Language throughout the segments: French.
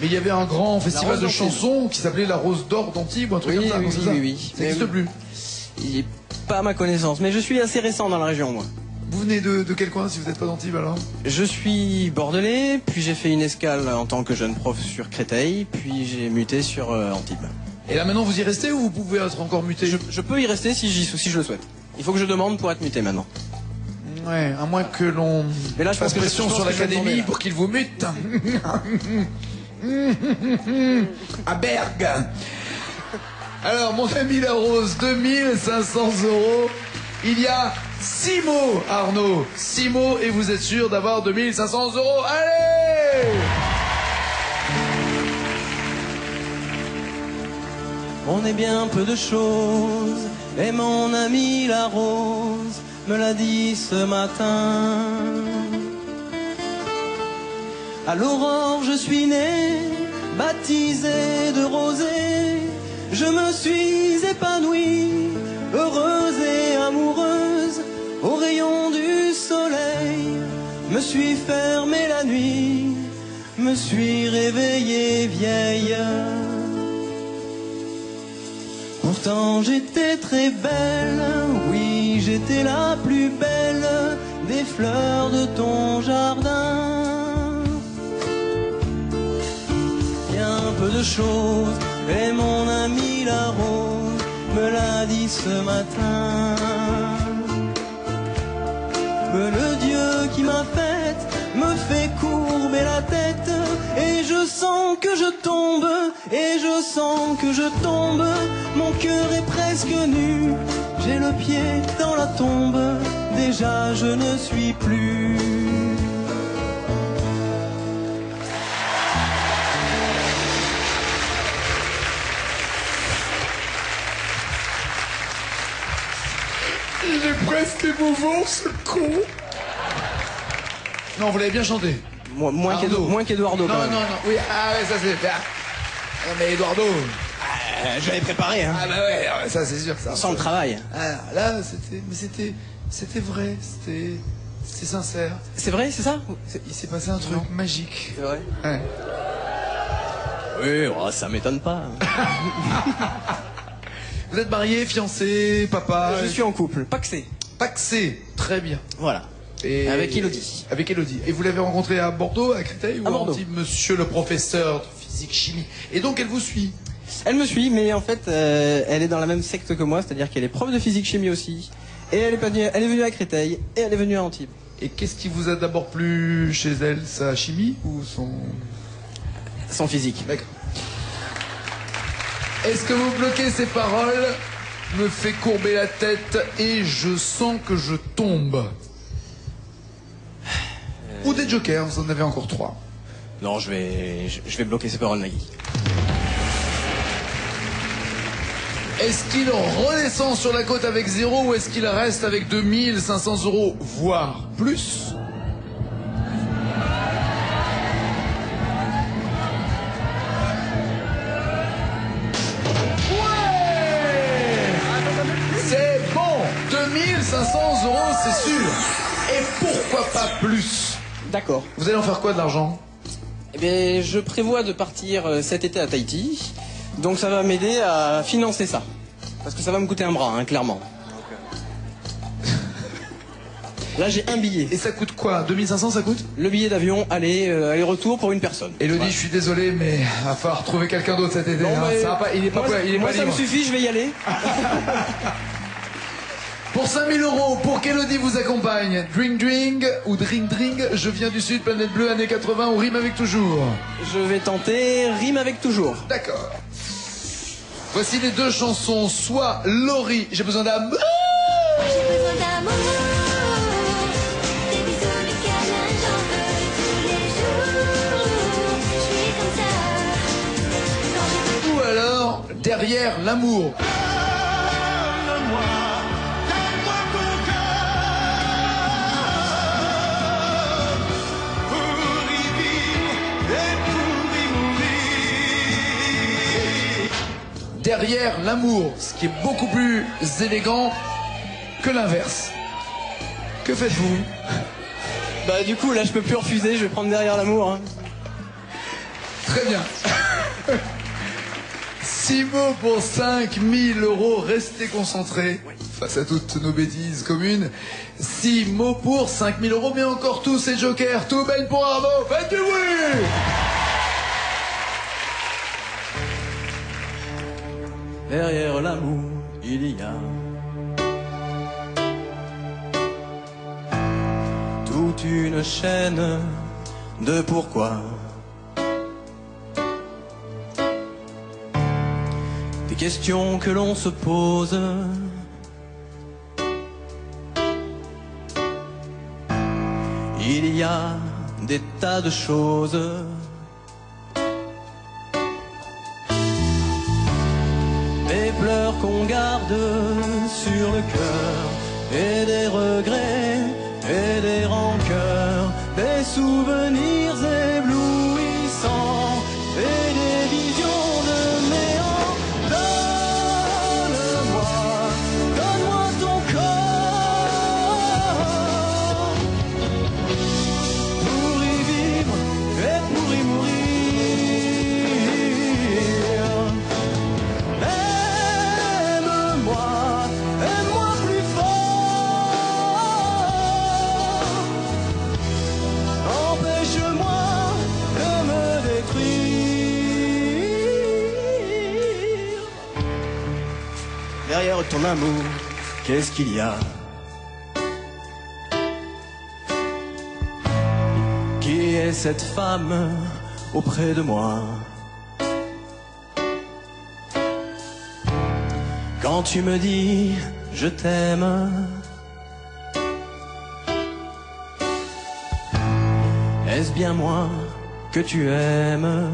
Mais il y avait un grand festival de chansons qui s'appelait la Rose d'Or d'Antibes ou un truc comme ça. Oui. Ça n'existe plus. Il est pas à ma connaissance, mais je suis assez récent dans la région, moi. Vous venez de quel coin si vous n'êtes pas d'Antibes alors? Je suis bordelais, puis j'ai fait une escale en tant que jeune prof sur Créteil, puis j'ai muté sur Antibes. Et là maintenant vous y restez ou vous pouvez être encore muté? Je peux y rester si je le souhaite. Il faut que je demande pour être muté maintenant. Ouais, à moins que l'on fasse pression sur l'académie pour qu'il vous mute. À Bergue. Alors mon ami La Rose, 2500 €. Il y a 6 mots, Arnaud. 6 mots et vous êtes sûr d'avoir 2500 €. Allez! On est bien peu de choses, et mon ami La Rose me l'a dit ce matin. À l'aurore je suis née, baptisée de rosée, je me suis épanouie, heureuse et amoureuse, au rayon du soleil, me suis fermée la nuit, me suis réveillée vieille. Pourtant j'étais très belle, oui j'étais la plus belle des fleurs de ton jardin. Bien peu de choses, et mon ami La Rose me l'a dit ce matin. Que le Dieu qui m'a faite me fait courber la tête, et je sens que je tombe, et je sens que je tombe, mon cœur est presque nu, j'ai le pied dans la tombe, déjà je ne suis plus. Il est presque émouvant ce con. Non, vous l'avez bien chanté. Moins qu'Eduardo. Non, oui, ah ouais, ça c'est bien. Non mais Eduardo. Je l'avais préparé, hein. Ah bah ouais, ça c'est sûr. Ça, sans le travail. Ah, là, c'était vrai, c'était sincère. C'est vrai, c'est ça? Il s'est passé un truc magique. C'est vrai? Ouais. Oui, oh, ça m'étonne pas. Vous êtes marié, fiancé, papa? Je suis en couple, pacsé. Pacsé, très bien. Voilà. Et avec Elodie. Avec Elodie. Et vous l'avez rencontrée à Bordeaux, à Créteil ou à Bordeaux. Antibes, monsieur le professeur de physique-chimie? Et donc elle vous suit? Elle me suit, mais en fait, elle est dans la même secte que moi, c'est-à-dire qu'elle est prof de physique-chimie aussi. Et elle est venue à Créteil, et elle est venue à Antibes. Et qu'est-ce qui vous a d'abord plu chez elle? Sa chimie ou son physique. D'accord. Est-ce que vous bloquez ces paroles? Me fait courber la tête et je sens que je tombe. Ou des jokers, vous en avez encore 3. Non, je vais bloquer ces paroles, Nagui. Est-ce qu'il redescend sur la côte avec 0 ou est-ce qu'il reste avec 2500 €, voire plus? C'est bon, 2500 €, c'est sûr. Et pourquoi pas plus? D'accord. Vous allez en faire quoi de l'argent? Eh bien, je prévois de partir cet été à Tahiti. Donc ça va m'aider à financer ça. Parce que ça va me coûter un bras, hein, clairement. Là, j'ai un billet. Et ça coûte quoi? 2500 ça coûte? Le billet d'avion, aller-retour pour une personne. Elodie, ouais. Je suis désolé, mais il va falloir trouver quelqu'un d'autre cet été. Non, hein. Ça va pas, il est pas moi, ça libre. me suffit, je vais y aller. Pour 5000 €, pour qu'Elodie vous accompagne, Drink Drink ou Drink Drink, je viens du Sud, Planète Bleue, années 80, ou Rime avec toujours? Je vais tenter Rime avec toujours. D'accord. Voici les deux chansons, soit Laurie, j'ai besoin d'amour. J'ai besoin d'amour, des bisous, des câlins, j'en veux tous les jours. Je suis comme ça. Ou alors, Derrière l'amour. Derrière l'amour, ce qui est beaucoup plus élégant que l'inverse. Que faites-vous? Bah du coup là je peux plus refuser, je vais prendre Derrière l'amour. Hein. Très bien. 6 mots pour 5 000 €. Restez concentrés face à toutes nos bêtises communes. 6 mots pour 5 000 €. Mais encore tous ces jokers. Tout belle pour Arnaud. Faites du bruit! Derrière l'amour, il y a toute une chaîne de pourquoi. Des questions que l'on se pose. Il y a des tas de choses. Des pleurs qu'on garde sur le cœur, et des regrets, et des rancœurs, des souvenirs éblouissants, et des visions de néant. Donne-moi, donne-moi ton corps, pour y vivre et pour y mourir. Aime-moi plus fort. Empêche-moi de me détruire. Derrière ton amour, qu'est-ce qu'il y a? Qui est cette femme auprès de moi? Quand tu me dis je t'aime, est-ce bien moi que tu aimes?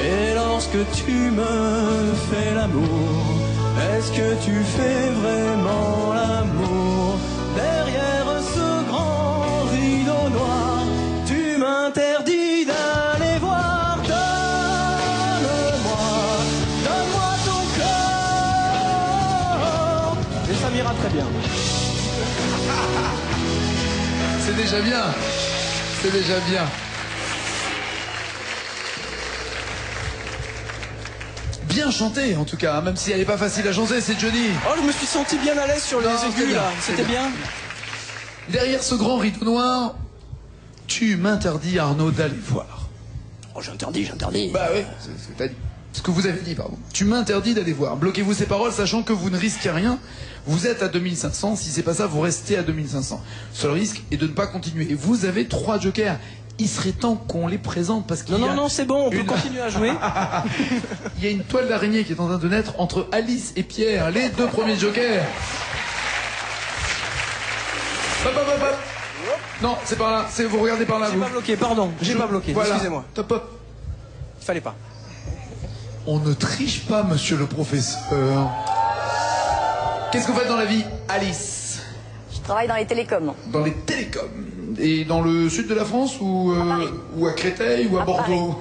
Et lorsque tu me fais l'amour, est-ce que tu fais vraiment l'amour? Derrière ce grand rideau noir, tu m'interdis d'aller voir. Donne-moi ton corps. Et ça m'ira très bien. C'est déjà bien. C'est déjà bien. Bien chanté en tout cas, même si elle n'est pas facile à chanter, c'est Johnny. Oh, je me suis senti bien à l'aise sur les Non, c'est aigus bien, là. c'est C'était bien. Derrière ce grand rideau noir, tu m'interdis, Arnaud, d'aller voir. Oh, j'interdis. Bah oui, c'est ce que t'as dit. Ce que vous avez dit, pardon. Tu m'interdis d'aller voir. Bloquez-vous ces paroles, sachant que vous ne risquez rien. Vous êtes à 2500. Si c'est pas ça, vous restez à 2500. Seul risque est de ne pas continuer. Et vous avez 3 jokers. Il serait temps qu'on les présente parce qu'il y a... Non, c'est bon, on peut continuer à jouer. Il y a une toile d'araignée qui est en train de naître entre Alice et Pierre, les 2 premiers jokers. Hop, hop, hop, hop. Non, c'est par là. Vous regardez par là, J'ai vous. pas bloqué, pardon. J'ai pas bloqué, Voilà. excusez-moi. Top, hop. Il fallait pas. On ne triche pas, monsieur le professeur. Qu'est-ce que vous faites dans la vie, Alice? Je travaille dans les télécoms. Dans les télécoms. Et dans le sud de la France ou à Créteil ou à Bordeaux?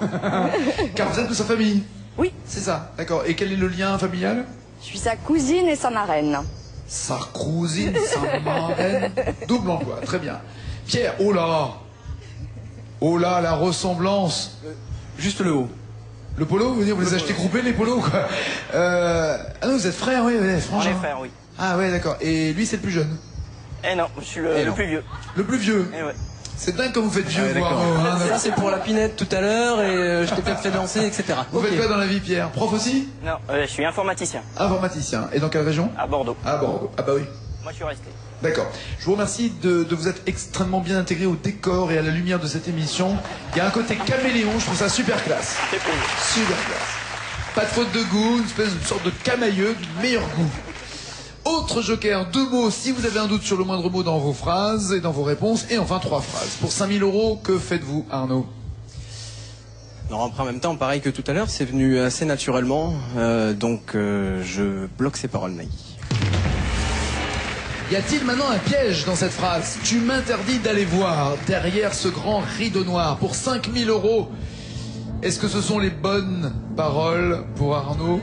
Car vous êtes de sa famille. Oui, C'est ça, d'accord. Et quel est le lien familial? je suis sa cousine et sa marraine. Sa cousine, sa marraine. Double emploi, très bien. Pierre, oh là! Oh là, la ressemblance. Juste le haut. Le polo, vous les achetez groupés, les polos, quoi. Ah non, vous êtes frères, oui, franchement. On est frères, oui. Ah ouais, d'accord. Et lui, c'est le plus jeune? Eh non, je suis Eh le non. plus vieux. Le plus vieux? Eh ouais. C'est dingue comme vous faites vieux, Ah ouais, vous, d'accord. Arnaud, hein, Ça d'accord. c'est pour la pinette tout à l'heure et je t'ai peut-être fait danser, etc. Vous Ok. faites quoi dans la vie, Pierre? Prof aussi? Non, je suis informaticien Informaticien. Et dans quelle région? à Bordeaux. À Bordeaux. Ah bah oui. Moi, je suis resté. D'accord. Je vous remercie de vous être extrêmement bien intégré au décor et à la lumière de cette émission. Il y a un côté caméléon, je trouve ça super classe. C'est cool. Super classe. Pas de faute de goût, une sorte de camailleux du meilleur goût. Autre joker, 2 mots si vous avez un doute sur le moindre mot dans vos phrases et dans vos réponses. Et enfin 3 phrases. Pour 5 000 €, que faites-vous, Arnaud? Non, après en même temps, pareil que tout à l'heure, c'est venu assez naturellement, donc je bloque ces paroles, Nagui. Y a-t-il maintenant un piège dans cette phrase? Tu m'interdis d'aller voir derrière ce grand rideau noir pour 5 000 €. Est-ce que ce sont les bonnes paroles pour Arnaud?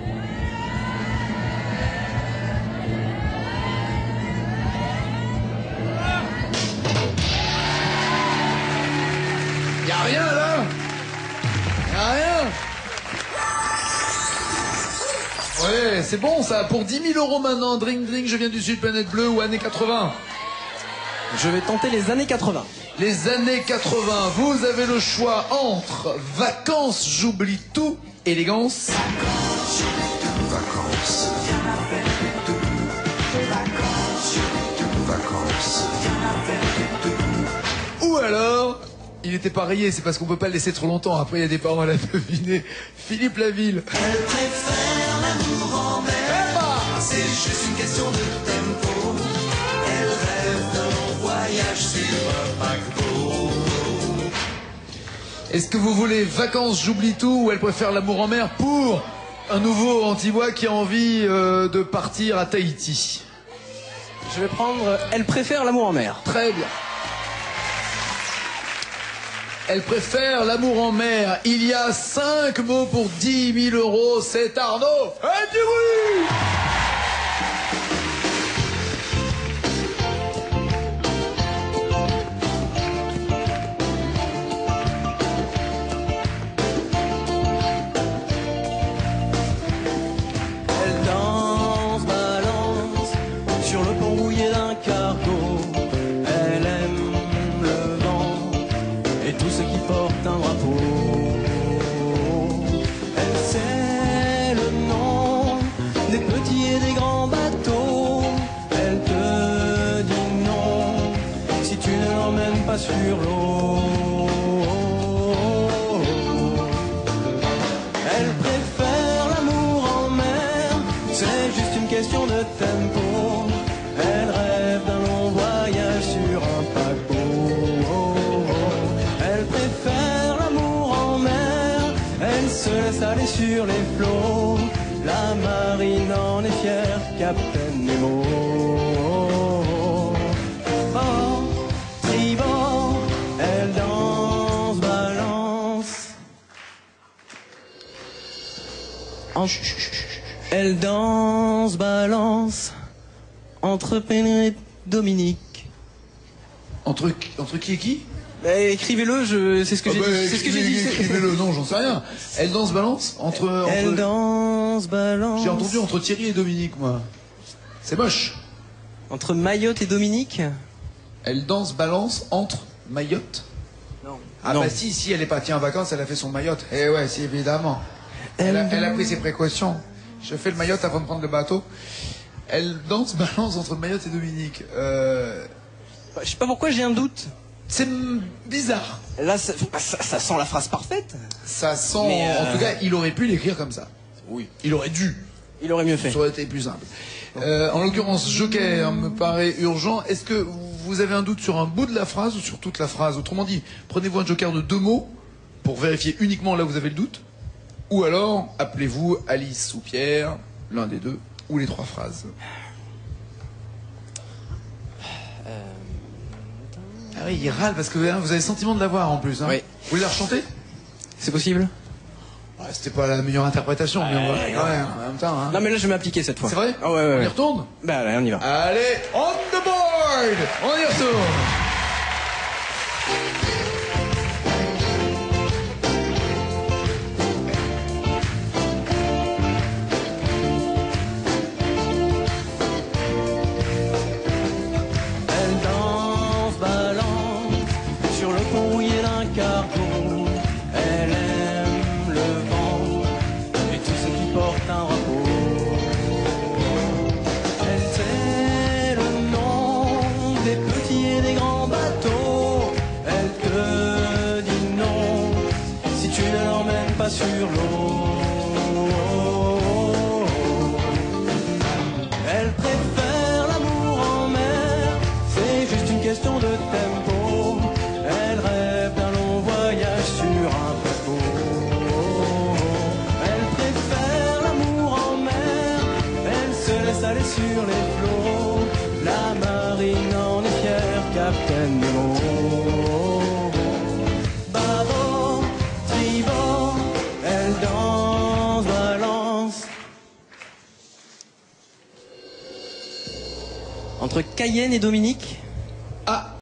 a rien là. Y a rien. Ouais, c'est bon ça. Pour 10 000 € maintenant, Drink Drink, je viens du Sud, Planète Bleue ou années 80. Je vais tenter les années 80. Les années 80, vous avez le choix entre Vacances, j'oublie tout, élégance. Ou alors, il était pas rayé, c'est parce qu'on peut pas le laisser trop longtemps. Après, il y a des paroles à deviner. Philippe Laville. Elle préfère l'amour en mer. C'est juste une question de tempo. Elle rêve d'un long voyage sur un paquebot. Est-ce que vous voulez Vacances, j'oublie tout, ou elle préfère l'amour en mer pour un nouveau Antibois qui a envie de partir à Tahiti? Je vais prendre Elle préfère l'amour en mer. Très bien. Elle préfère l'amour en mer. Il y a 5 mots pour 10 000 €. C'est Arnaud. Et du bruit. Elle danse, balance sur le pont rouillé d'un cargo. Elle aime le vent et tout ce qui porte un drapeau. Elle sait le nom des petits et des grands bateaux. Elle te dit non si tu ne l'emmènes pas sur l'eau. Elle préfère l'amour en mer, c'est juste une question de tempo. Elle rêve d'un long voyage sur un paquebot. Elle préfère l'amour en mer, elle se laisse aller sur les flots. La marine en est fière, Captain Nemo. Bord, tribord, elle danse, balance. Elle danse, balance entre Pénélope et Dominique. Entre qui et qui? Écrivez-le, c'est ce que j'ai dit. C'est ce que j'ai dit. Écrivez-le, non, j'en sais rien. Elle danse balance entre... Elle danse, balance. J'ai entendu entre Thierry et Dominique, moi. C'est moche. Entre Mayotte et Dominique. Elle danse balance entre Mayotte. Non. Ah Non. bah si, elle est partie en vacances, elle a fait son Mayotte. Eh ouais, si, évidemment. Elle a pris ses précautions. Je fais le Mayotte avant de prendre le bateau. Elle danse balance entre Mayotte et Dominique. Je sais pas pourquoi j'ai un doute. C'est bizarre. Là, ça sent la phrase parfaite. Ça sent... Mais, En tout cas, il aurait pu l'écrire comme ça. Oui. Il aurait dû. Il aurait mieux fait. Ça aurait été plus simple. En l'occurrence, Joker me paraît urgent. Est-ce que vous avez un doute sur un bout de la phrase ou sur toute la phrase? Autrement dit, prenez-vous un Joker de 2 mots pour vérifier uniquement là où vous avez le doute. Ou alors, appelez-vous Alice ou Pierre, l'un des deux, ou les 3 phrases. Ah oui, il râle parce que hein, vous avez le sentiment de l'avoir en plus. Hein. Oui. Vous voulez la rechanter? C'est possible? Ouais, c'était pas la meilleure interprétation, mais on va... ouais, en même temps. Hein. Non mais là je vais m'appliquer cette fois. C'est vrai? Ah ouais, ouais, On y ouais. retourne? Bah allez, on y va. Allez, on the board! On y retourne! Elle danse, balance sur le pont rouillé d'un cargo. Elle aime le vent et tout ce qui porte un drapeau. Elle sait le nom des petits et des grands bateaux. Elle te dit non si tu ne l'emmènes pas sur l'eau. Elle préfère l'amour en mer, c'est juste une question de tempo. Elle rêve d'un long voyage sur un paquebot. Elle préfère l'amour en mer, elle se laisse aller sur les flots. La marine en est fière, Captain Nemo. Bâbord, tribord, elle danse, balance. Entre Cayenne et Dominique.